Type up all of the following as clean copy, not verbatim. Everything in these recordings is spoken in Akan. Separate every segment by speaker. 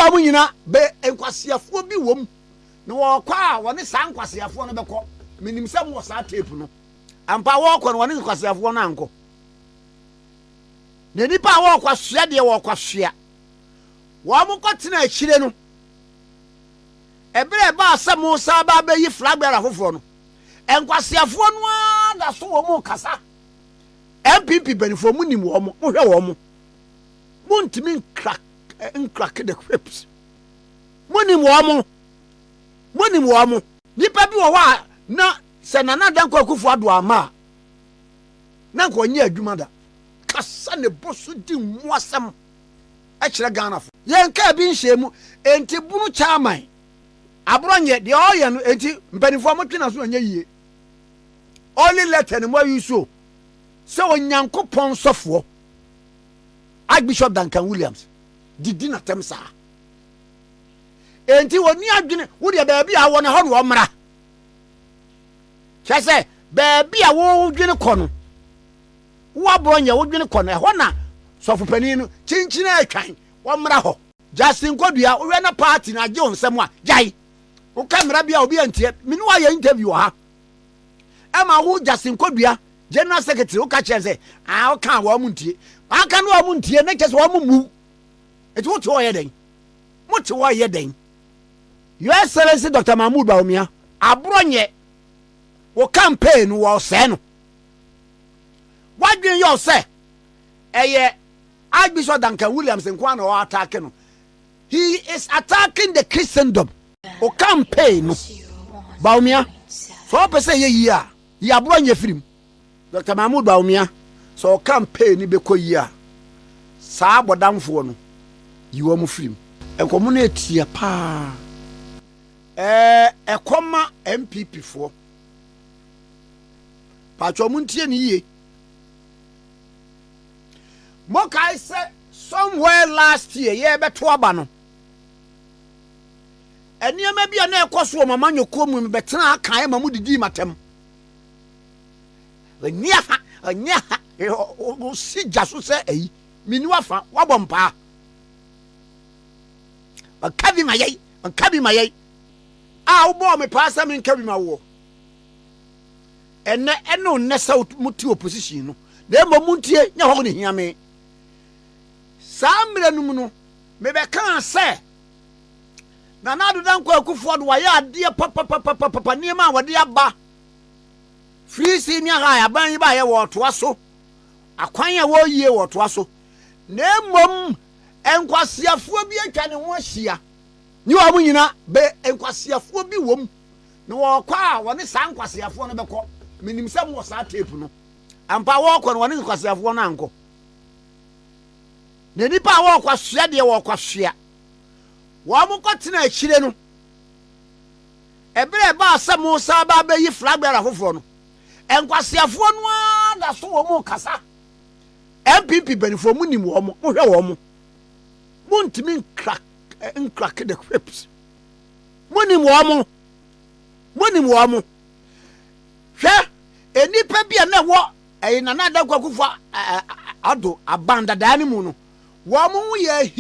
Speaker 1: wa munyina be enkwasiafo bi wom no wo kwa woni san kwasiafo no beko minim se mo sa tape no ampa wo kwa no woni kwasiafo no anko ne nipa wo kwasua de wo kwasua wo mo kotena achire no ebere ba asamo sa ba be yi flag bearer foforo no enkwasiafo no da so wo mo kasa NPP benifo mu nim wo mo hwe wo mo muntimi crack the crips munim wo mo nipa bi wo wa na se nana dan Akufo Addo ama na ko nya adwuma da kasa ne bosu di muasam a kire Ghana fo yen ka bi nhemu enti bunu chairman Abronye de oye no enti mpanifo mo twena so anya yie only letter ne mo yuso se onyankopon sofo Archbishop Duncan Williams didi na temsa enti woni adwene wo de baabi a wona ho no omra chese baabi a wo dwene kono wo Abronye wo dwene kono ho na sofo pani no chinchina atwan wo mra ho Justin Kodua wo na party na je onsem a jai wo kamera bia obi antie minu wa ya interview ha ama wo Justin Kodua General Secretary wo ka chese wo kan wo muntie aka no wo muntie na chese wo mu eti wo to ye den mo te wo ye den Your Excellency Dr. Mahamadu Bawumia Abronye wo campaign wo se no wadwen yo se eye Archbishop Duncan Williams nkwa na wo attack no he is attacking the Christendom o campaign no Bawumia so pese ye yi a ya Abronye firim Dr. Mahamadu Bawumia so campaign ni be ko yi a saa bodamfo no yiwo mu firim enkomo na etia pa ekoma NPP fo patcho muntie ni ye mo kai se somewhere last year ye beto aba no eniema bia na ekoso mama nyoko mu betena kan ma mu didi matem anya o si jaso se eyi minu afa wabompa akabi mayai a wo bo me pasa me nkabi mawo eno nesa muti opposition no na mo muntie nya ho ne hia me samre num no me be kan se na nadu dan Akufo Addo wa ya ade papa niema wode aba free senior high aban ba ye wo to aso akwan ya wo yie wo to aso na mom enkwasiafo bi atwa ne ho ahia ni wa munyina be enkwasiafo bi wom na wo kwa woni san kwasiafo no beko minim se mo sa tape no ampa wo kwa no woni kwasiafo no anko na nipa wo kwasua de wo kwasua wo mo kotena achire no ebere ba asamo sa ba be yi flag bearer foforo no enkwasiafo no da so wo mo kasa NPP benifo mu nim wo mo hwe wo mo muntimi crack the crips munim wo mo hwe enipa bia na wo nana da Akufo Addo abanda dani mu no wo mo ye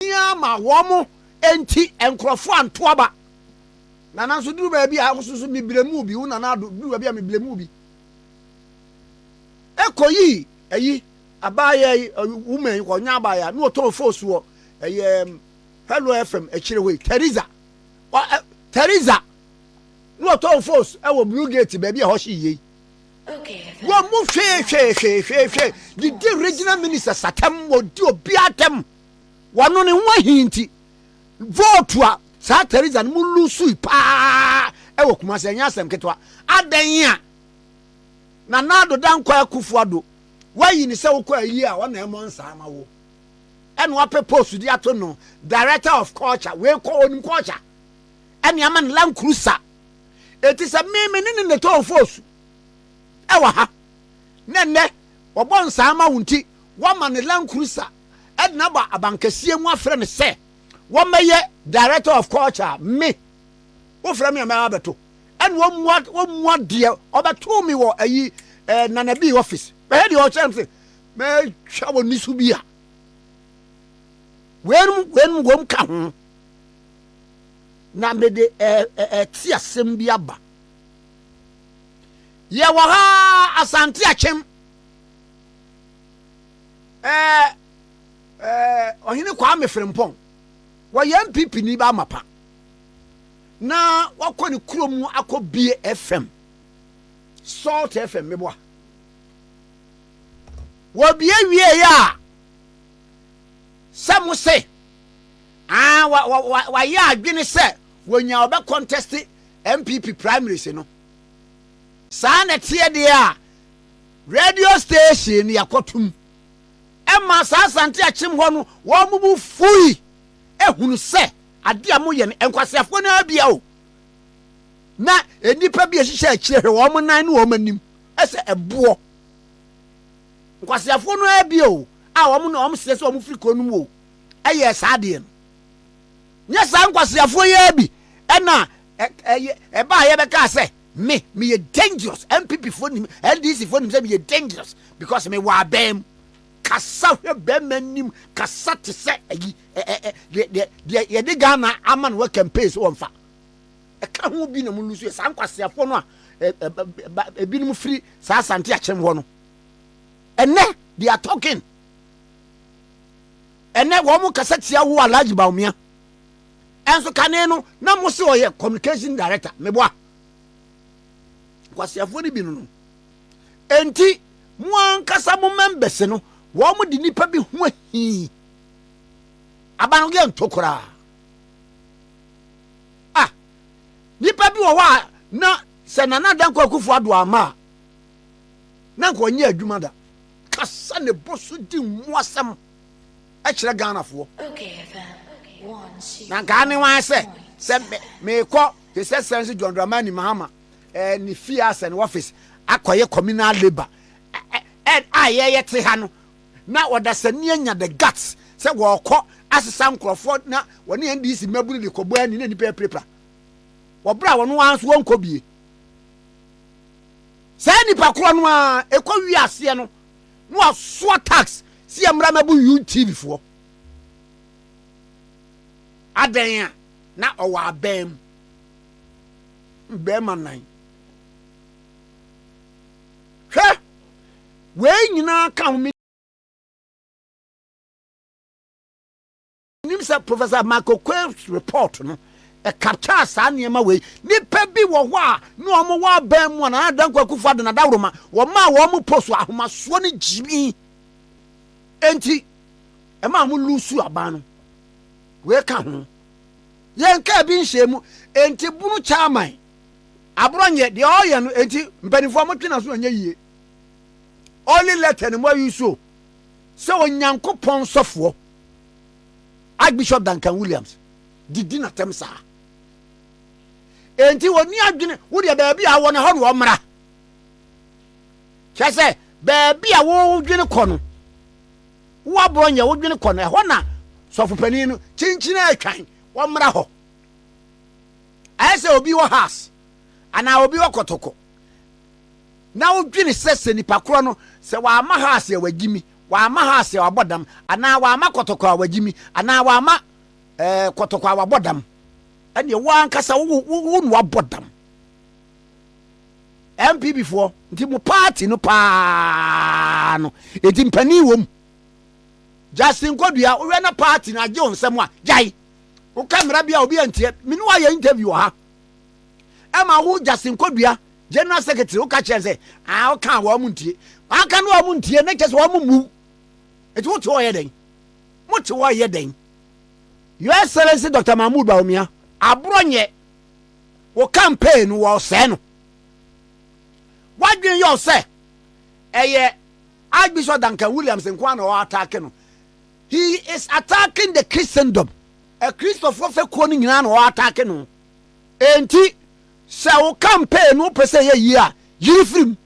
Speaker 1: hia ma wo mo enti enkrofo anto aba nana so duru ba bia akoso mi bremu bi wo nana do duru ba bia mi bremu bi ekoyi eyi abaye woman ko nya abaya no to force wo hello FM achire we Teresa no to force e wo Blue Gate ba bia ho hye yi okay wo mu hwe the regional minister satam wo di obi atem wono ne ho hinti vote a sa Teresa mu lusu pa e wo kuma se nya asem ketwa adan ya na nado dan kwa Akufo Addo wayi ni se wo kwa yi a wona emo nsa ama wo eno ape post di ato no director of culture we ko onim culture ene ama Land Cruiser eti se me ni ne to force e wa ha nenne obo nsa ama wunti wo ma ne Land Cruiser edna ba abankasie mu afre ne se wo meye director of culture me wo fra me ama abeto ene wo mu de obeto mi wo ayi nana bi office be he di o chance me twa nisu bia wen wom ka ho na me de ti asem bia ba ye wo ha asante akyem ohine kwa me frempon wo ye NPP ni ba mapa na wakɔ ne kurom akɔ bie FM Salt FM meboa wo bie wie ya samu se wa ya adwene se wonya obe contest NPP primaries no saa na tie de a radio station yakotum emma saa Asante akyem ho no wo mubu fui ehunu se ade amoye no enkwasiafo na bia o na enipa bia hihye akyire wo mo nan no wo manim ese eboɔ nkwasiafo no abia o a wo mo no wo sese wo mo friko no mo eye saa de no nya saa nkwasiafo ya bi ɛna ba ye beka se me ye dangerous NPP for nim LDC for nim say me dangerous because me wa bam kasa hwe bam nim kasa te se ayi ye de Ghana aman wa campaign so wonfa e ka ho bi na mu lusu saa nkwasiafo no a ebi nim free saa Asante akyem ho no ene they are talking ene wo mu kasa tia wo Alhaji Bawumia enso kane no na mo se oye communication director meboa kwasiafo ni bi no enti mo ankasa mo members no wo mo di nipa bi ho hi abano ge ntokora nipa bi wo wa na se nana dan Akufo Addo ama na ko nya adwuma da kasa ne bosu di muasem a kire Ghana fo na gane wa se me ko the sense John Dramani Mahama ni fias and office akoye communal labor aye te ha no na odasani anya the guts se wo kɔ asesa nkrofo na woni NDC maburu de kɔbo ani na nipa prepra wo bra wo no anso won kɔbie se nipa kro no a ekɔ wi ase no no aso attacks si amra mabu UTV fo adan na ɔwɔ abam bɛma nan hwɛ we nyina ka ho nimsa Professor Michael Quay's report no e capture saa niema we nipa bi wo ho a no omo wa ban mu na dan Akufo Addo na dawroma wo ma wo mo poso ahoma so ne jimi enti e ma mo lusu aban no we ka ho yen ka bi nhemu enti bunu chairman Abronye de oye no enti mpanifo mo twena so anya yie only letter no mo yuso se onyankopon sofo Archbishop Duncan Williams didi na temsa enti woni adwene wo de baabi a wona ho no omra kyase baabi a wo dwene kɔ no wo Abronye wo dwene kɔ no ho na sofo pani no chinchina atwan wo mra ho ayese obi wo house ana obi wo kotoko na wo dwene sese nipa kro no se wa ama house e wagimi wa ama house e wabodam ana wa ama kotoko a wagimi ana wa ama kotoko a wabodam ene wo ankasa wo no wabodam MPP fo nti mu party no pa no eti mpani wom Justin Kodua wo na party na je onsem a jai wo camera bia obi antie me no ya interview ha ama wo Justin Kodua General Secretary wo ka chense wo kan wo muntie aka no wo muntie na kese wo mu eti wo to ye den mo te wo ye den Your Excellency Dr. Mahamadu Bawumia Abronye wo campaign wo se no wadwen yo se eye Archbishop Duncan Williams nkwa na wo attack no he is attacking the Christendom a Christopher fe ko ni nyina na wo attack no enti se wo campaign no pese ye yi a yiri frim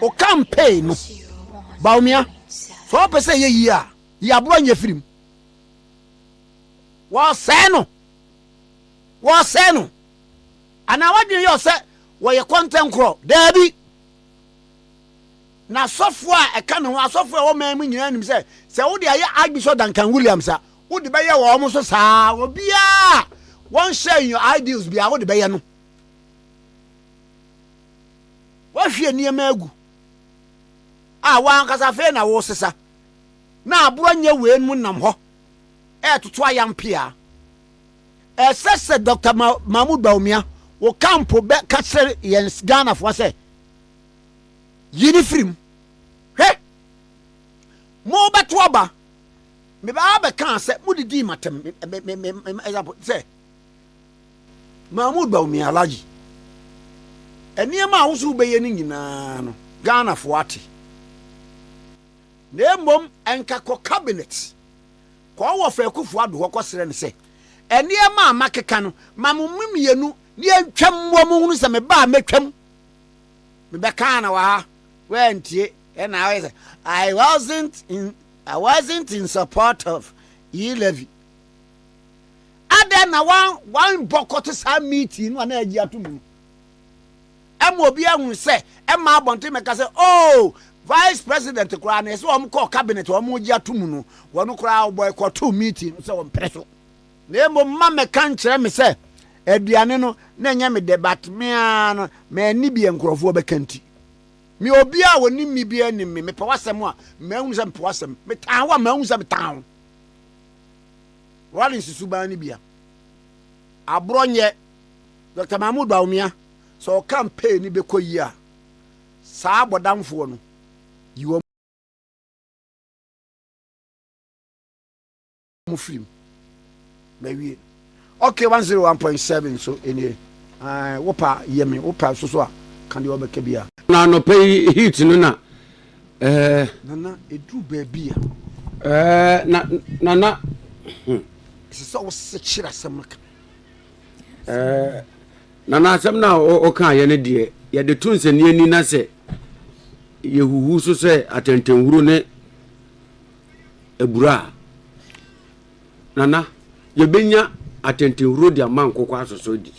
Speaker 1: o campaign no Bawumia so pese ye yi a ya Abronye frim wo se no ana wadwen yo se wo ye content kro dabi na sofo a eka ne ho asofo a wo man mu nyina nim se wo de aye Archbishop Duncan Williams a wo de beye wo mo so saa obia won share your ideals bia wo de beye no wo hwe niam agu a wan kasa fe na wo sesa na Abronye we mu nam ho toto Gyamfi a sese Dr. Mahamadu Bawumia wo campo be katsere yens Ghana fo se yini frim he mo beto aba me ba be kan se mo didi matem example se Mahamadu Bawumia alaji eniema a wo so be ye ni nyina no Ghana fo ate na mom enka ko cabinet ko wo fa Akufo Addo ho kosere ne se eniema makeka no mamummienu ni antwam wo mu hunu se me ba metwam me be kan na wa wentie and I wasn't in support of E-levy. Ada na one bokoto sa meeting no na Agyarko mu. Obi ahun se ma abonte meka se oh vice president kura na se o call cabinet o mo Agyarko mu no wono kura boycott meeting se o preso. Na emo ma meka nkire me se aduane no na nya me debate me an me ni bi enkrofo be kanti. Me obi a woni mi bia ni me pa wasem a me hu se me pa wasem me tan wa me hu se me tan wali susuba ni bia Abronye Dr. Mahamadu Bawumia so campaign ni be koyi a sa abodamfo no yiwo mu film me okay 101.7 so any wopa yemi wopa so a kan de obeka bia
Speaker 2: na no pay heat no na
Speaker 1: nana edu baby
Speaker 2: na
Speaker 1: so wo se chira samaka
Speaker 2: na asem na o kan ye ne de ye de tunse ne ani na se ye huhu so se atentenhuru ne ebura nana ye benya atentenhuru de amankoko asoso di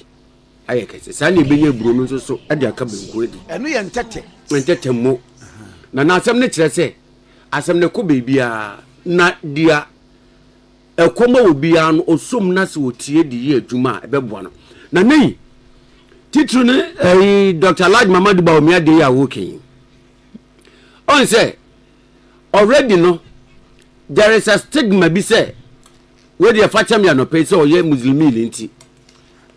Speaker 2: ayekese sani benye buru no so e de aka benko di
Speaker 1: eno ye
Speaker 2: ntete mo na asem ne kire se asem ne ko bebia na dia ekoma obia no osom na se otie di ye adwuma e beboa no na nei titru ne Dr. Mahamadu Bawumia de ya working on say already no there is a stigma be say we dey facha me no pay say oye muslimi linti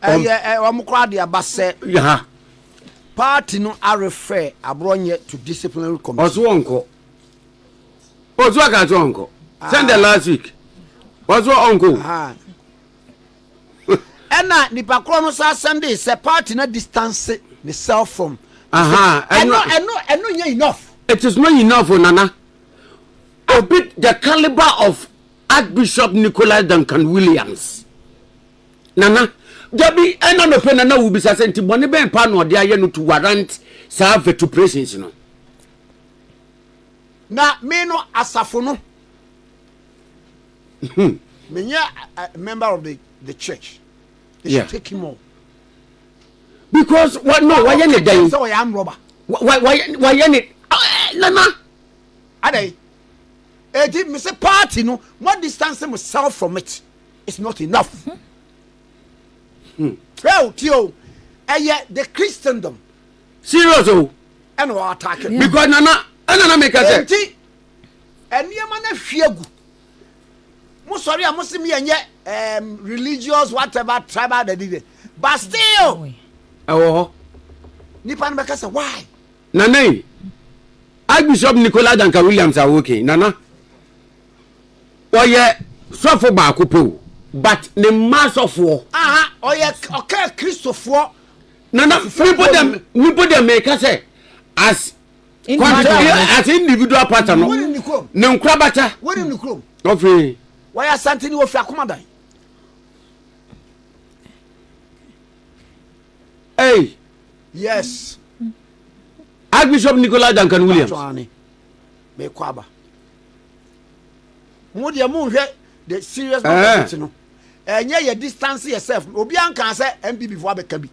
Speaker 1: omukra de abase
Speaker 2: ya
Speaker 1: party no are refer Abronye to disciplinary committee
Speaker 2: ozo aka to onko send the last week ozo onko
Speaker 1: ena nipa kro no sa Sunday say party na distance the self from eno enough.
Speaker 2: It is not enough, Nana. A bit the caliber of Archbishop Nicholas Duncan Williams. Nana, Gabby, and no penana will be sent to Bonneben Pano, they are to warrant serve to presence, you know.
Speaker 1: Na me no asafono. Me a member of the church. They should take him on.
Speaker 2: Because what no, why any day?
Speaker 1: So I am robber.
Speaker 2: Why any? Nana,
Speaker 1: Ade. Edi me say party no, what distance myself from it is not enough. Well, Tio, the Christendom.
Speaker 2: Serious oh.
Speaker 1: And we are attacking.
Speaker 2: Because Nana make us say.
Speaker 1: And you man fiegu. Mo sorry, I must me and religious whatever tribal they did. But still.
Speaker 2: Oh.
Speaker 1: Nipan make us say why?
Speaker 2: Nana. Archbishop Nicholas Duncan Williams are working. Nana. Oh yeah, so for Bakupo, but the mass of war.
Speaker 1: Oh yeah, okay, Christopher.
Speaker 2: Nana, we put them make us say as individual pattern. No crabata.
Speaker 1: What in the club?
Speaker 2: Okay.
Speaker 1: Why are Asante of Yakumada?
Speaker 2: Hey.
Speaker 1: Yes.
Speaker 2: Archbishop Nicholas Duncan Williams.
Speaker 1: Me kwaba. Mo dia mo hwe the serious matter no. Enye ye distance yourself. Obi an kan say NPP fo abeka bi.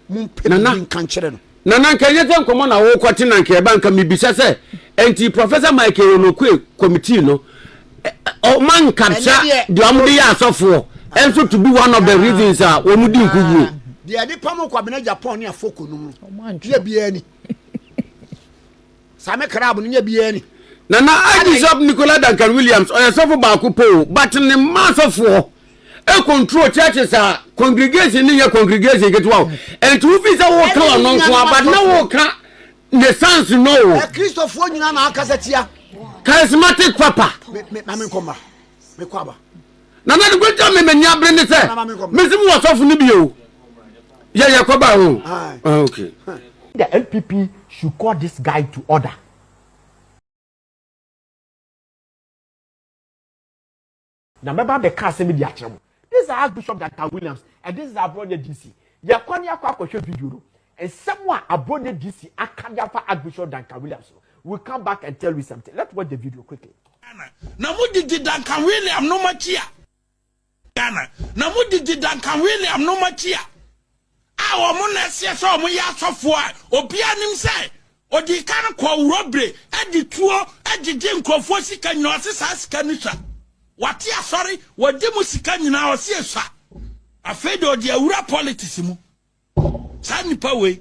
Speaker 1: Mo pe bi kan kire no.
Speaker 2: na nanka yete nkomo na wo kwate nanka e banka mebisa se enti Professor Michael Onokwe committee no o man capture the amudi asofo enso to be one of the reasons wo mudi nkugu
Speaker 1: the ade pamo Kwabena Agyapong ne afoko no ye bia ni Sammy crab no ye bia ni
Speaker 2: na Archbishop Nicola Duncan Williams oyesofo ba kupo but ne masofo e control churches congregation ni congregation get wow and to visa wo kan no so but na wo kan the sans no
Speaker 1: Christopher nyina na akasatia
Speaker 2: charismatic papa
Speaker 1: me komba me kwaba
Speaker 2: na de gweja me nya bre ne se me sim wo sofu ni bio ya kwaba ho okay
Speaker 3: the NPP should call this guy to order. Now remember the case me Bediatuo. This is Archbishop Duncan Williams and this is Abronye DC. Ya kwani akwa video and someone Abronye DC akanya Archbishop Duncan Williams. We'll come back and tell you something. Let's watch the video quickly.
Speaker 4: Na mu di Duncan Williams no machia. Ghana. Na mu di Duncan Williams no machia. Awo mo na se so mo ya sofo a obia nim se odi kan kwa urobre edi tuo edi nkrofo sika nyina osesa sika nisa. Wati asare wodi mu sika nyina osesa. Afedo odi awura politics mu. Sa nipa we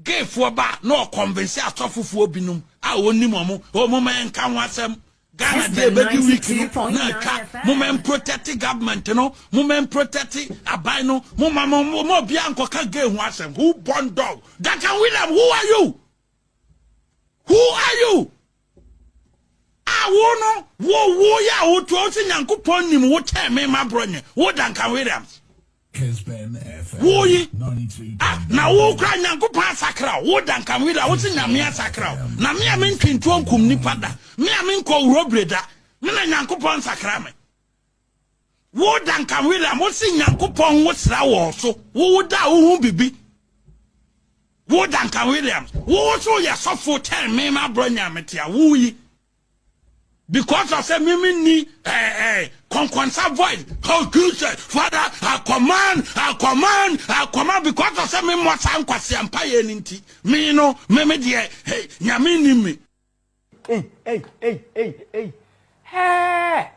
Speaker 4: gay for ba no convince asofofo binum a onim omo man kan wasem Ghana de be week na ka moment protect government no moment protect abai no mo bia nkoka gay ho asem who born dog Duncan William who are you wo ya wo to se nyankopon nim wo teme ma Abronye wo Duncan Williams Woyi na wo kra nyankopon sakra wo Duncan Williams wo se nyame sakra na me mentwintu onkum nipa da me nko urobreda me na nyankopon sakra me wo Duncan Williams wo se nyankopon wo sra wo so wo da wo hu bibi wo Duncan Williams wo so ya sofo tell me ma Abronye ametia woyi because of say me conquensa voice how good Father I command because of say me mo san kwase empire ninti me no me de nyame ni me
Speaker 3: hey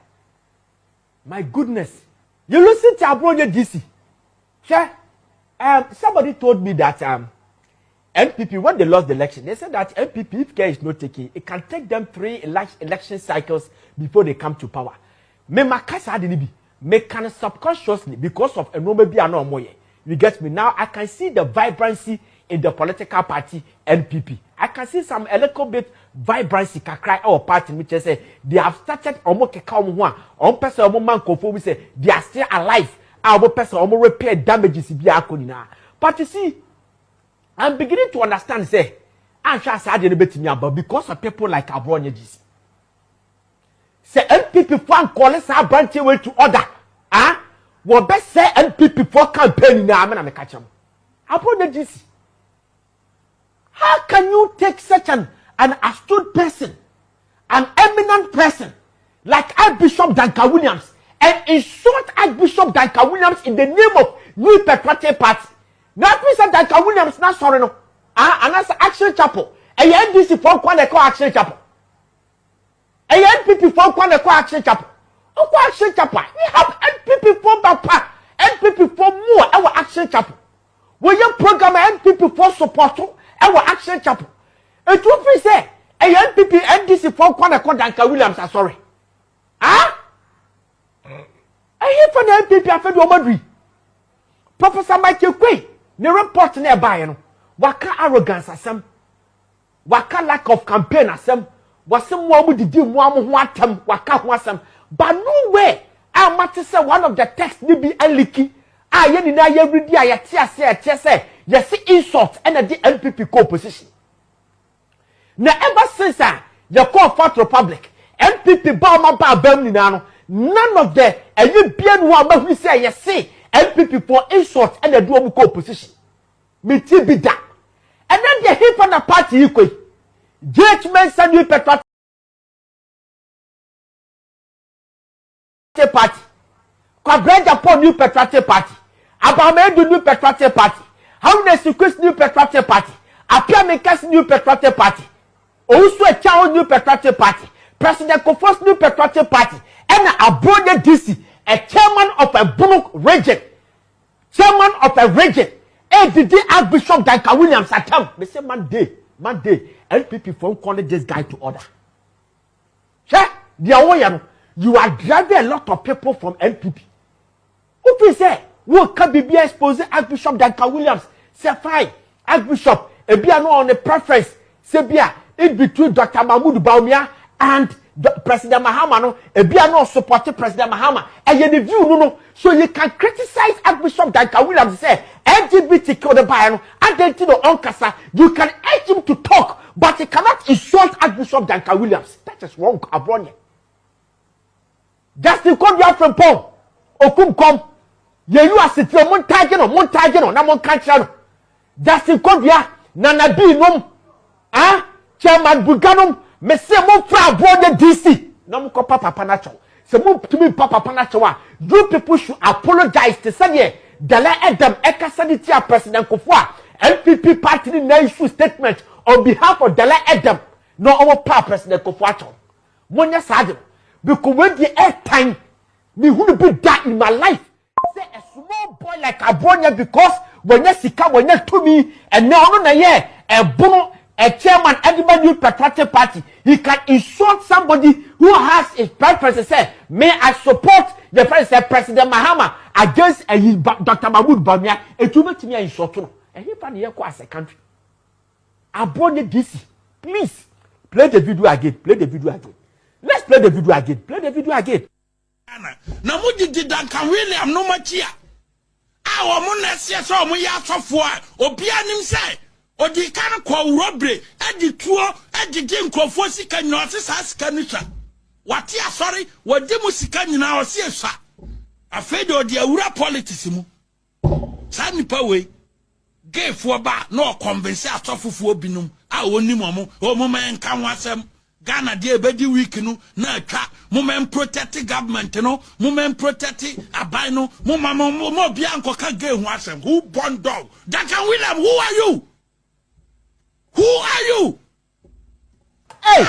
Speaker 3: my goodness you listen to Abronye DC somebody told me that NPP, when they lost the election, they said that NPP, if care is not taken, it can take them 3 election cycles before they come to power. Me makasa adinibi, me can subconsciously, because of enrollment be no more. You get me? Now I can see the vibrancy in the political party NPP. I can see some a little bit vibrancy kakrai our party, which say they have started on person man we say they are still alive. Our person repair damages but you see, I'm beginning to understand, say, I'm sure I didn't bet me about because of people like Abronye DC. Say, NPP fan call us our branch way to order. What best say NPP for campaign now? I'm going to catch him. Abronye DC. How can you take such an astute person, an eminent person, like Archbishop Duncan Williams, and insult Archbishop Duncan Williams in the name of New Patriotic Party? Now, Mr. Duncan Williams, not sorry, no. And that's Action Chapel. A NDC for Kwaku Action Chapel. A NPP for Kwaku Action Chapel. Kwaku Action Chapel. We have NPP for Bapa, NPP for more, our Action Chapel. We have program NPP for support, our Action Chapel. And to be say, a NPP, NDC for Kwaku Duncan Williams, are sorry. I hear from the NPP, I feel Madrid. Professor Michael Quay. The report nearby, no. Waka arrogance asem, waka lack of campaign asem, wasem wamu didi mwamu watem, waka wasem. But no way, I might say one of the texts ni be leaky. Ye ni na ye ready a ye say, ye see insult and the NPP co-opposition. Now ever since you call for Republic, NPP Bawumia Campaign none of the European one we say you see NPP for insult and the dual co-opposition. Me be that. And then they hit on the party equal. Gertrude send you Patriotic Party. Kwabena Agyapong new Patriotic Party. Mahamadu New Patriotic Party. How many sequence New Patriotic Party? Apia Makers New Patriotic Party. Also a child New Patriotic Party. President Kofo's New Patriotic Party. And Abronye DC, a chairman of a Bunuk region. Chairman of a region. ADD Archbishop Duncan Williams Atam. They say Monday. NPP phone calling this guy to order. Check the way you are driving a lot of people from NPP. Who say, what can be exposing Archbishop Duncan Williams? Say fine, Archbishop, a be on a preference, say be in between Dr. Mahamadu Bawumia and President Mahamadu, a be no supporting President Mahamadu. And you view no, so you can criticize Archbishop Duncan Williams. Say LGBT killed the Bayano, and then to the Onkasa, you can urge him to talk, but you cannot insult Archbishop Duncan Williams. That is wrong, Abronye. Justin Kodua from Paul, Okum come. You are sitting on Montagen, na mon country. Justin Kodua, Nana B nom, Chairman Buganum, Messi mon fra Abronye DC. No mo papa panacho. Se mo to me papa panacho. You people should apologize to say Dala Adam Ekasanity President Kofwa NPP party na issue statement on behalf of Dala Adam. No our President Kofwa. Monya Sadin. Because when the air time, me who be that in my life. Say a small boy like Abronye because when you sika when you to me and now on a year a bono a chairman everybody new patriotic party he can insult somebody who has a preference. Say may I support the President Mahama against Dr. Mahamadu Bawumia. It will make me insult no. And he find here as a country. Abronye DC, please play the video again. Let's play the video again.
Speaker 4: Na mo didi Duncan William no machia. Awo mo na se so mo ya sofo a obi anim se odi kan kwa urobre edi tuo edi nkrofo sika nyina ose sa sika nitwa. Wate asori wodi mu sika nyina ose eswa. Afede odi awura politics mu. Sa nipa we gay for ba no convince asofofuo binum a woni mo mo men kan wasem. Ghana de ebedi week no na atwa moment protect government no moment protect abai no mo bia nkoka gay hu asem who born dog Duncan William who are you
Speaker 3: hey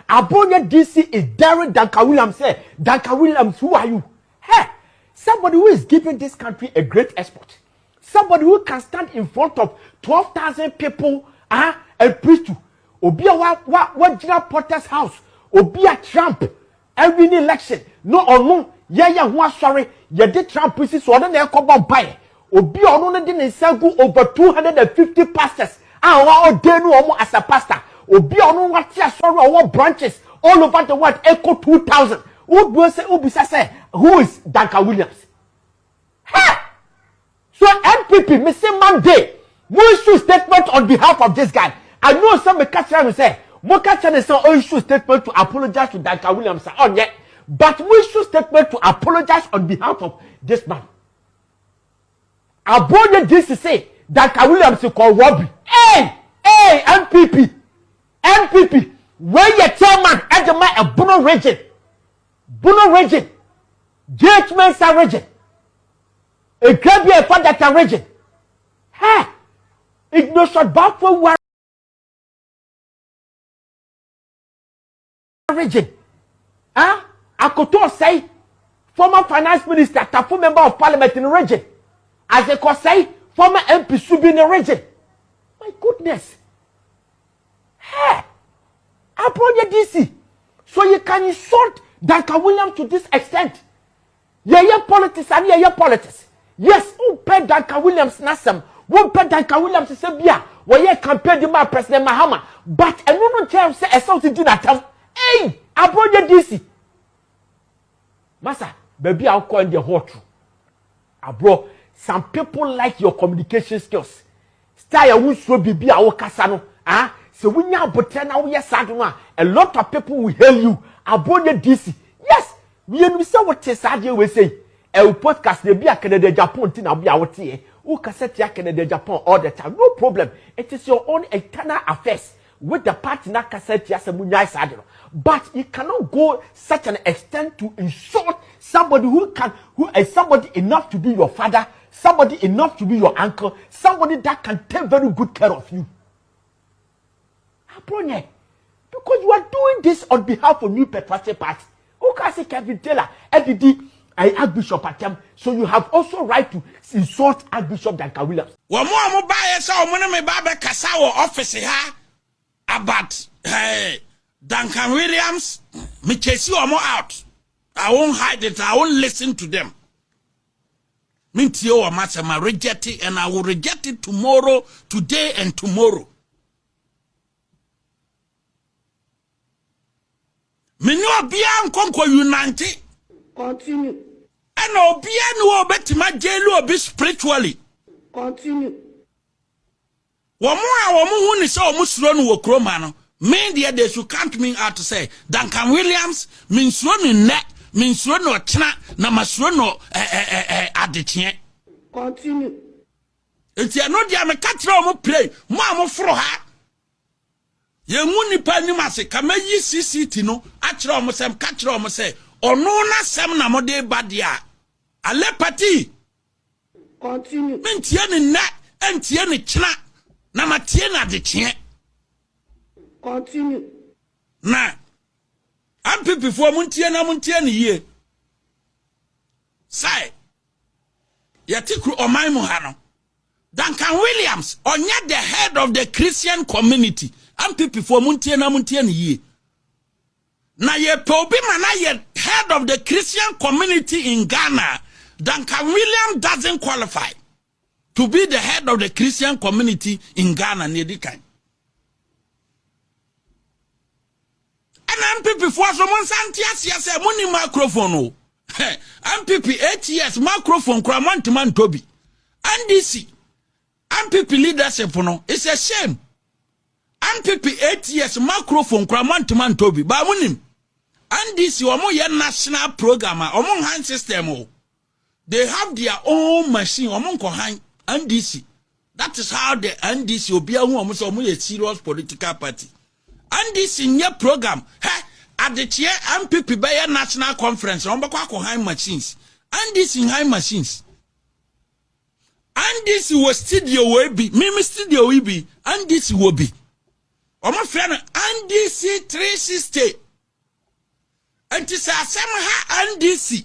Speaker 3: Abronye DC is daring Duncan Williams. Say Duncan Williams, who are you? Hey, somebody who is giving this country a great export. Somebody who can stand in front of 12,000 people and preach to. Obia what Potter's house. Obia Trump. Every election. No. Yeah, sorry. You did Trump pieces so then they come by. Obia no didn't sell over 250 pastors. And they know as a pastor. Obia no what sorry what branches all over the world echo 2,000. Who is Duncan Williams? Ha! So NPP, me say Monday, we issue statement on behalf of this guy. I know some me say, Mokachane say issue statement to apologize to Duncan Williams on yet, but we issue statement to apologize on behalf of this man. Abronye this say Duncan Williams is called robbery. Hey, NPP, where your chairman Adama a Bono region, Gertrude region. A gabby a for that region. Hey, ignorant back for one region. Akoto say former finance minister, tafu member of parliament in the region. As they could say, former MP should be in the region. My goodness. Hey, Abronye DC. So you can insult Duncan Williams to this extent. Yeah, politics and yeah, politics. Yes, who paid Duncan Williams Nassam? Who paid Duncan Williams to say, yeah, where you campaigned my President Mahama. But a no term say assaulted in that time. Hey, Abronye DC. Massa, baby, I'll call in the whole truth. Abro, some people like your communication skills. Style who should be our casano. So we now pretend now we are sad. A lot of people will hail you. Abronye DC. Yes, we understand what Sadia will say. A podcast they be a Kennedy Agyapong thing. I'll be out here. Who can set ya Kennedy Agyapong all the time? No problem. It is your own internal affairs with the partner cassette Yasamunya Sadro. But you cannot go such an extent to insult somebody who is somebody enough to be your father, somebody enough to be your uncle, somebody that can take very good care of you. Abronye, because you are doing this on behalf of New Patriotic Party. Who can say Kevin Taylor, FDD, Archbishop Atem, so you have also right to insult Archbishop Duncan Williams.
Speaker 4: Wa mo buy so mo me ba be kasa wo office ha about Duncan Williams, me chase omo out. I won't hide it, I won't listen to them. Mintio wa masema reject it, and I will reject it tomorrow, today and tomorrow. Minyo bia nkonko unite.
Speaker 5: Continue.
Speaker 4: And obia no obetima jelu obi spiritually.
Speaker 5: Continue.
Speaker 4: Womu hu ni se omusuro no wokroma no. Me there they should count me out to say Duncan Williams minsuro ni ne minsuro no tena na masuro no adetien.
Speaker 5: Continue.
Speaker 4: Enti ano dia me ka kire omo play mo amoforo ha. Ye mu nipa ni mase kama yi CCT no a kire omo sem ka kire omo say ono na sem na mo de badia. Ale party.
Speaker 5: Continue.
Speaker 4: Mentie ni ne entie ni tena na matie na adetien.
Speaker 5: Continue.
Speaker 4: Na NPP for muntie na muntie ni ye. Say yatikru oman mu ha no. Duncan Williams onye the head of the Christian community. NPP for muntie na muntie ni ye. Na ye pe obi mana ye head of the Christian community in Ghana. Duncan Williams doesn't qualify to be the head of the Christian community in Ghana near the kind. And MPP for someone Santias say money microphone. MPP 8 years microphone Kraman to man Toby. NDC MPP leadership no. It's a shame. MPP 8 years microphone Kraman to man Toby. Ba munim. NDC omo ye national programmer omo hand system. They have their own machine omo ko hand NDC. That is how the NDC obi ahu omo so omo ye serious political party. And this in your program, at the chair MPP by a national conference, on Kwaku high machines, and this in high machines. And this was studio will be, Mimi studio will be, and this will be. Oh my friend, and this 360. And this is somehow and this.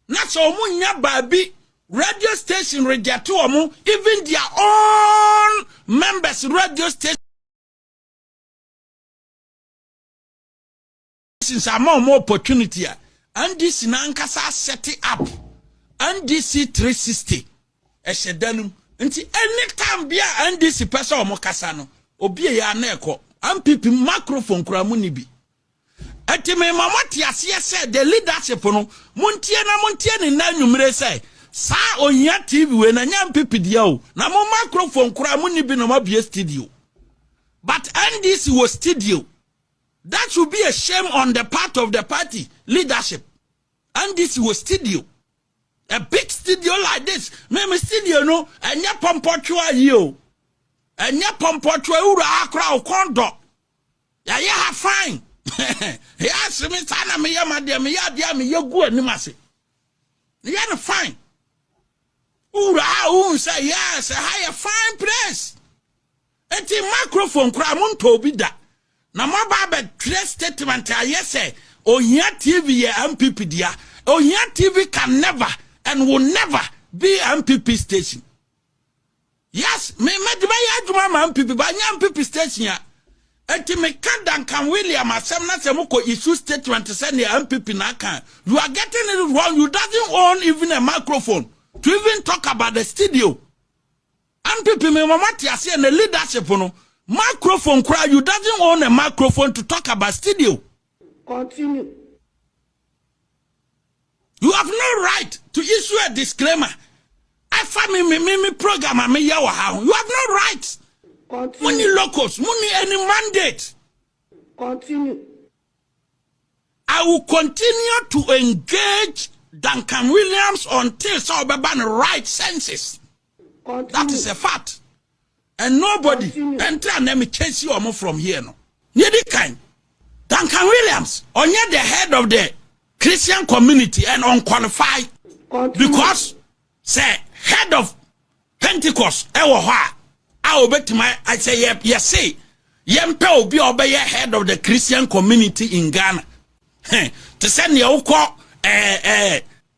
Speaker 4: Not so munya baby, radio station Gyartrude, even their own members radio station. Since I'm more opportunity, and this in Ankasa set it up, and this 360. Eshedanum, until any time be and this person or Mokasano, or be a neko, and people microphone cramunibi. Atime Mamatia said the leadership no Muntiana in Nanumre say, Sa on your TV when a young people dio, na mo microphone cramunibi no be studio. But and this was studio. That should be a shame on the part of the party leadership. And this was studio. A big studio like this. Maybe studio no, and ya pompotua you. And ya pompotua ura akra o kondo. Ya fine. He asked me, Sana me yama dia me ya gu animase. Ya no fine. Ura say yes, a higher fine place. And the microphone cramun to be that. Na mo ba be statement say Ohia TV ye MPP dia. Ohia TV can never and will never be MPP station. Yes, me de ba ya MPP ba nya MPP station ya. Enti me kan Duncan William asem na se moko issue statement say ne MPP na kan. You are getting it wrong. You doesn't own even a microphone to even talk about the studio. MPP me mama ti ase na leadership no. Microphone cry, you doesn't own a microphone to talk about studio.
Speaker 5: Continue.
Speaker 4: You have no right to issue a disclaimer. I find me program and me yawa. You have no right.
Speaker 5: Continue.
Speaker 4: Money locals, money any mandate.
Speaker 5: Continue.
Speaker 4: I will continue to engage Duncan Williams until so be ban right senses.
Speaker 5: Continue.
Speaker 4: That is a fact. And nobody enter and let me chase you from here no. Nearly kind. Duncan Williams, on yet the head of the Christian community and unqualified.
Speaker 5: Continue.
Speaker 4: Because say head of Pentecost ewo hɔ a obetima I say yes say yempe obi obeye head of the Christian community in Ghana to send your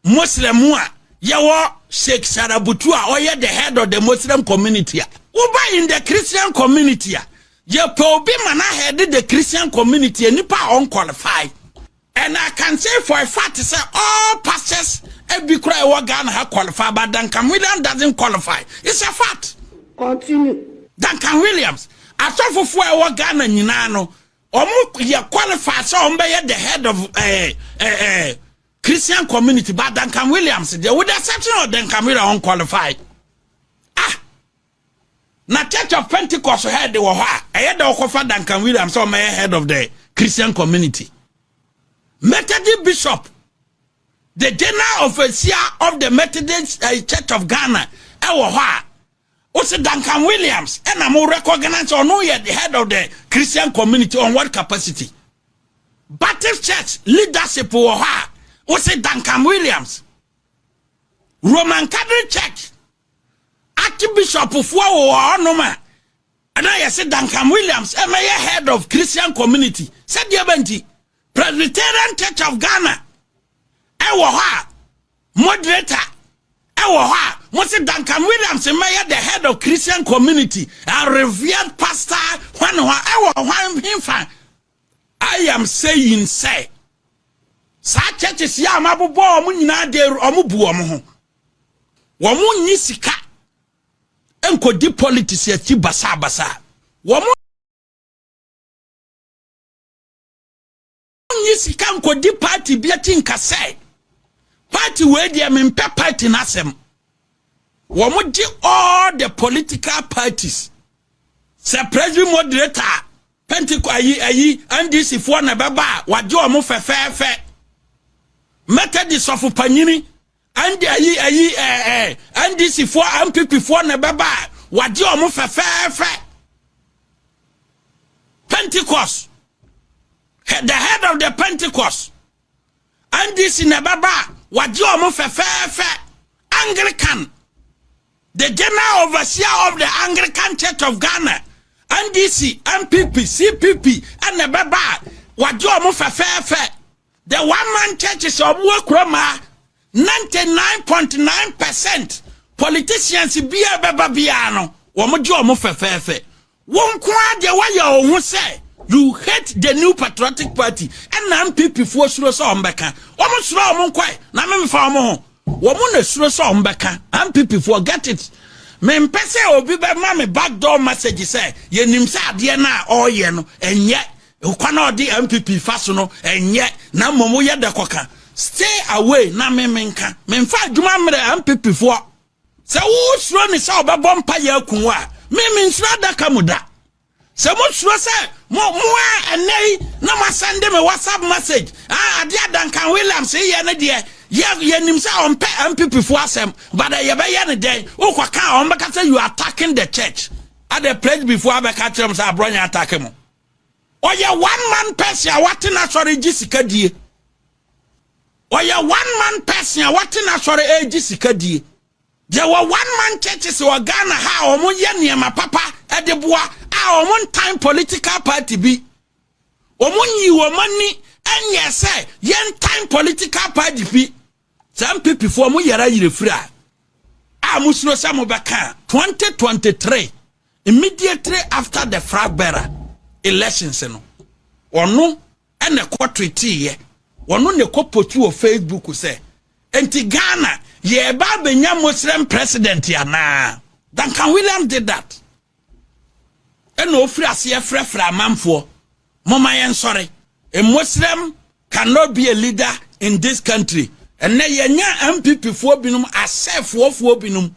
Speaker 4: Muslim a yewo Sheikh Sarabutu a oye the head of the Muslim community uba in the Christian community ye obi mana head the Christian community nipa unqualified. And I can say for a fact to say all pastors every cry wa Ghana have qualified, but Duncan Williams doesn't qualify. It's a fact.
Speaker 5: Continue.
Speaker 4: Duncan Williams, after for wa Ghana nyinano, omu ye qualify so ombe the head of Christian community, but Duncan Williams, they with the exception of Duncan Williams unqualified. Na Church of Pentecost head the waha. I had the Okofa Duncan Williams so my head of the Christian community. Methodist Bishop, the general overseer of the Methodist Church of Ghana, also Duncan Williams, and I'm recognized or no yet the head of the Christian community on what capacity? Baptist Church leadership also Duncan Williams, Roman Catholic Church, Archbishop of Noma, and I said Duncan Williams, am I head of Christian community? Said Yabenti. Presbyterian Church of Ghana, moderator, Mose Duncan Williams, mayor, the head of Christian community, and revered pastor, I am saying, say, such churches, Yamabu Bawumia de Omubu Wamu Nisika, Enko di politics, Basa, Wamu. Yes, can go di party be a thing say. Party where they mempe party nasem. Womu all the political parties. Sir President moderator, Pentecost ayi and this if one baba wajo omu fe. Methodist of Panini and ayi and this if one NPP for na baba wajo omu fe. Pentecost. The head of the Pentecost, and this in a baba, wajomo fe Anglican, the general overseer of the Anglican Church of Ghana, and this NPP, CPP, and the baba, wajomo fe the one-man churches of Wokroma, 99.9% politicians be a baba biano, wajomo fe. Won kwa de waya o say. You hate the new patriotic party and NPP for sure so ombeka. Omo suro omo kwai na me fa omo. Womo na suro so ombeka. NPP forget it. Me mpese obi be ma me backdoor message say ye nim sa ade na oye no enye. Ukwa na odi NPP fa so no enye na momo ye de koka. Stay away na me menka. Me mfa adwuma mre NPP for. Se wo suro ni sa obebo mpa ye akunwa. Me nsura da kamuda. Se mo suro se mo enei na ma send me WhatsApp message adia Duncan Williams ye ne de ye nim say on NPP for asem but ye be ye ne den o kwa kan on beka say you attacking the church at the place before abeka tell say Abronye attack him oye one man person what na sorry gisika die oye one man person what na sorry gisika die there were one man churches in Ghana ha omo ye niema papa edeboa a time political party be omunyi womani enye say yen time political party be some people for mu yara yirefri a musuro samo beka 2023 immediately after the flag bearer elections no ono ene kwatweti ye ono ne kopotu o Facebook say enti Ghana ye ba benya Muslim president ya na Duncan Williams did that. And no free as ye frefra manfo. Mama yen sorry. A Muslim cannot be a leader in this country. And na yenya MPP for binum asef for binum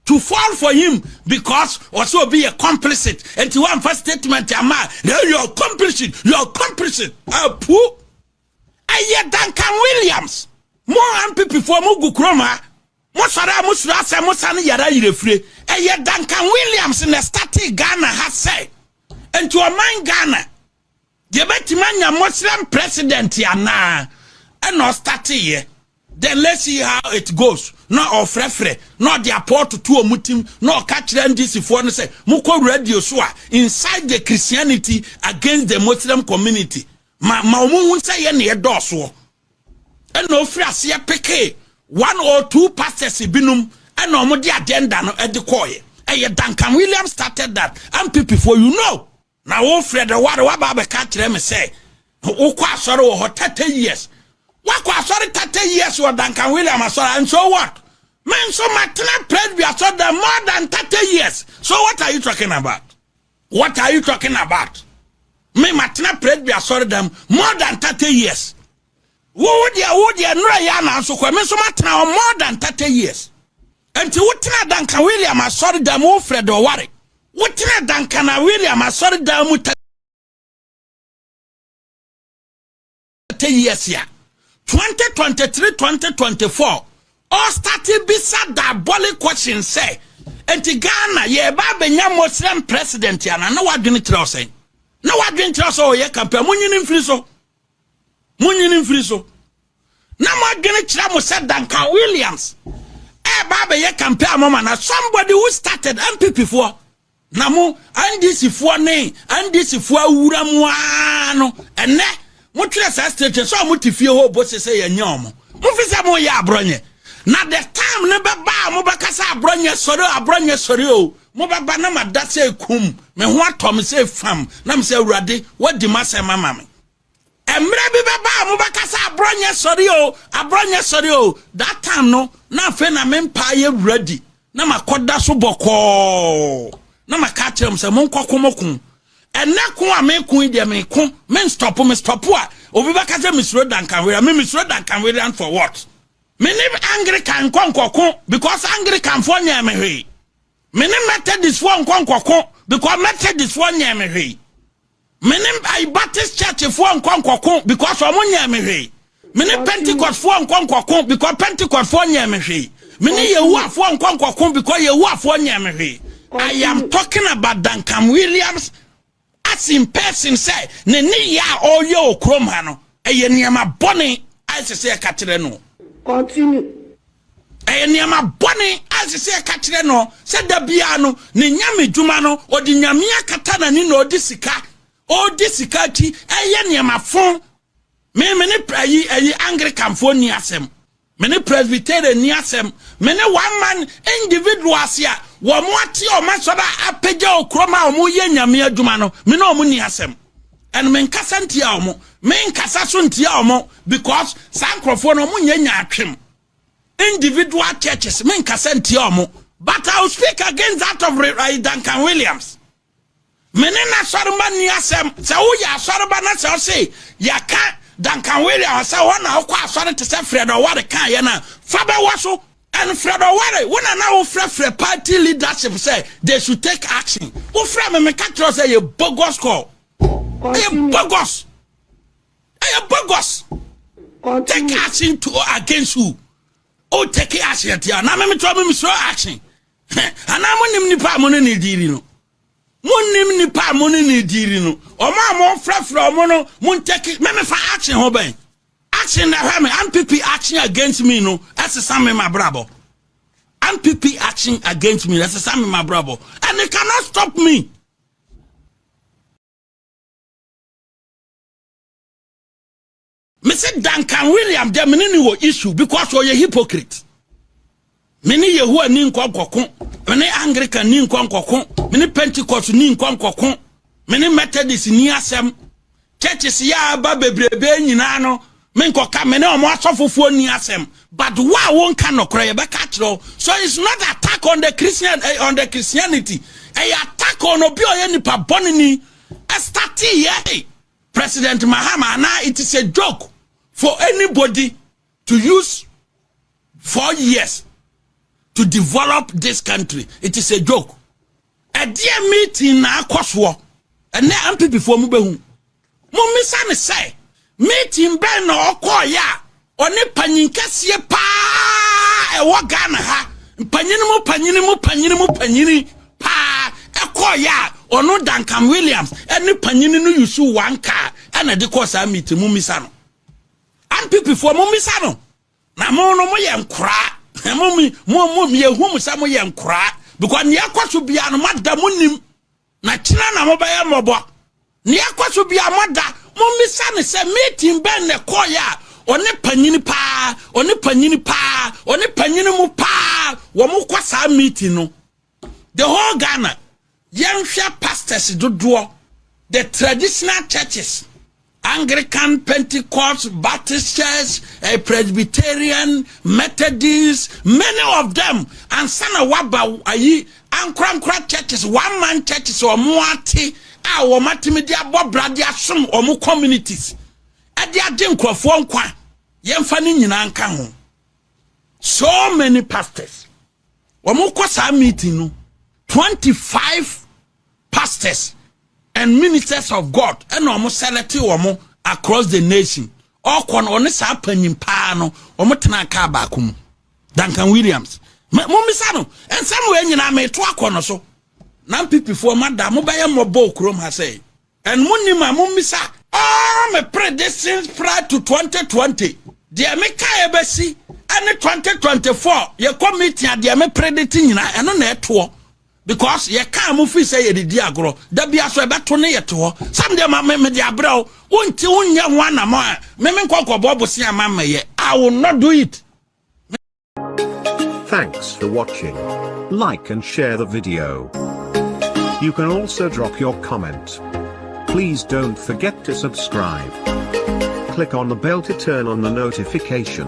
Speaker 4: to fall for him because also be a complicit. And to one first statement ama, you're complicit, you're complicit. Poo. Aye Duncan Williams. More MPP for Mugu Kroma. Mosara musura se musani yara yirefre. Eye Duncan Williams in the static Ghana has said. And to a man Ghana. The betimanya Muslim president ya na. And no stati ye. Then let's see how it goes. No ofrefre, no the apport to mutim, no catch them this if one say muko radio swa inside the Christianity against the Muslim community. Ma won't say any dosso. And no free peke 1 or 2 pastors binum and no more the agenda no at the coy. And Duncan William started that. And people for you know. Now all Fred the water wababa catch them say. Oh, quite sorrow or 30 years. What was sorry 30 years or Duncan William and so what? Men so Martina prayed we are so the more than 30 years. So what are you talking about? What are you talking about? Me Martina prayed we are sorry them more than 30 years. Would you no yana so me so Martina more than 30 years. And to what Duncan William as sorry them all Fred or worry. What Duncan William as sorry them 30 years here. 2023-2024 all started beside diabolic question say enti Ghana ye ba benya Muslim president ya na wadwene tire say na wadwene tire so ye campaign munyini mfiri so na wadwene tire mo say Duncan Williams ba be ye campaign mama na somebody who started NPP for na mo andisi fo awura mu ano ene mutwe sa station so mutifie ho bo se ye nyom mufisa mo ya Abronye na the time ne ba mo ba kasa Abronye sori o mo ba na madase kum me ho atom se fam na me se awurade wadi masem mama me emre bi ba mo ba kasa Abronye sori o that time no na fe na me mpa ye ready na makoda so boko na makache se mo nkokomokun enako a me kun dia me kun me stop a obi ba kaze misro Duncan we me misro Duncan we for what me ne Anglican konkokon because Anglican for nya me hwe me ne Methodist for konkokon because Methodist for nya me hwe me ne Baptist church for konkokon because o mo nya me hwe me ne Pentecost for konkokon because Pentecost for nya me hwe me ne Yehowa for konkokon because Yehowa for nya me hwe. I am talking about Duncan Williams as in person say ne ya oyo okrom ha no eye niam boni as say ka kire no
Speaker 5: continue
Speaker 4: eye niam boni as say ka kire no say da bia no ne nyame dwuma no odi nyame akata na ni no odi sika ti eye niam fon me ne prayi eye Anglican fo ni asem me ne Presbyterian ni asem me ne one man individuals ya wo mo ati o ma so ba apagya okroma o mo ye nyame adwuma no me na o mo ni asem and me nkasa ntia o mo me nkasa so ntia o mo because sankrofo no mo nya atwem individual churches me nkasa ntia o mo but I will speak against that of Duncan Williams me ne na sorba ni asem se wo ya sorba na se o say ya ka Duncan Williams say wo na okwa asore te se Fred o ware kan ye na fa be wo so. And Fred Oware, when I now Fred party leadership say they should take action. Who Fred me catch say a bogus call. A bogus. Take action to against who? Oh, take action. Now me try me show action. And I'm ni pa money ni diri no. Monim ni pa money ni diri no. O ma mo Fred mo no mun take me for action ho ben. Action na have me NPP action against me no that's the same my brabo NPP action against me that's the same my brabo and they cannot stop me say Duncan William de meni wo issue because we are hypocrite meni Yehowa ni nkwankokon meni Anglican ni nkwankokon meni Pentecost ni nkwankokon meni Methodist ni asem churches ya ba bebrebe nyina no menko ka me na o mo asofofo ni asem but wa won ka no kra ye be ka kiro so it's not attack on the Christianity a attack on obi o ye nipa bonini start here President Mahama now it is a joke for anybody to use 4 years to develop this country. It is a joke. A dear meeting na akoswo and na MPP for mu behu mo misa ne say meeting ben no okoya oni panyin kase pa e wo Ghana ha panyini pa ekoya ono Duncan Williams eni panyini no yusu one car and de course meeting mu misa no and people for mu misa no na mo no mo ye nkra mo ye hu sa mo ye nkra because ne akwaso bia no mada mo nim na kina na mo ba ye mobo ne akwaso bia moda mo misa ne se meeting ben ne koya one panyini pa mu pa wo mo kwasa meeting no the whole Ghana yemhwe pastors dodo the traditional churches Anglican, Pentecost, Baptist Church, Presbyterian, Methodist, many of them, and sana waba ayi ankra churches, one man churches or muati, our matimedia bob bradia some or mu communities. Adia dinko for kwa yemfani nyina nka ho. So many pastors. Omu kwasa meeting no 25 pastors and ministers of God and almost select omo across the nation. All kon on sa panyim pa no omo tena ka ba kum. Duncan Williams. Momisa no and somewhere nyina me to akono so. Nam people for madam mo baye mo bo krom ha say. And munima momisa all me predictions prior to 2020. Dear me ka ebesi and 2024 ye committee dear me predicting nyina eno na eto. Because ye can't move say ye di agro. Da be aso beto ne ye to. Some dem me di abro. Unti unya one ama. Me nkwa bobo si ama me. I will not do it.
Speaker 6: Thanks for watching. Like and share the video. You can also drop your comment. Please don't forget to subscribe. Click on the bell to turn on the notification.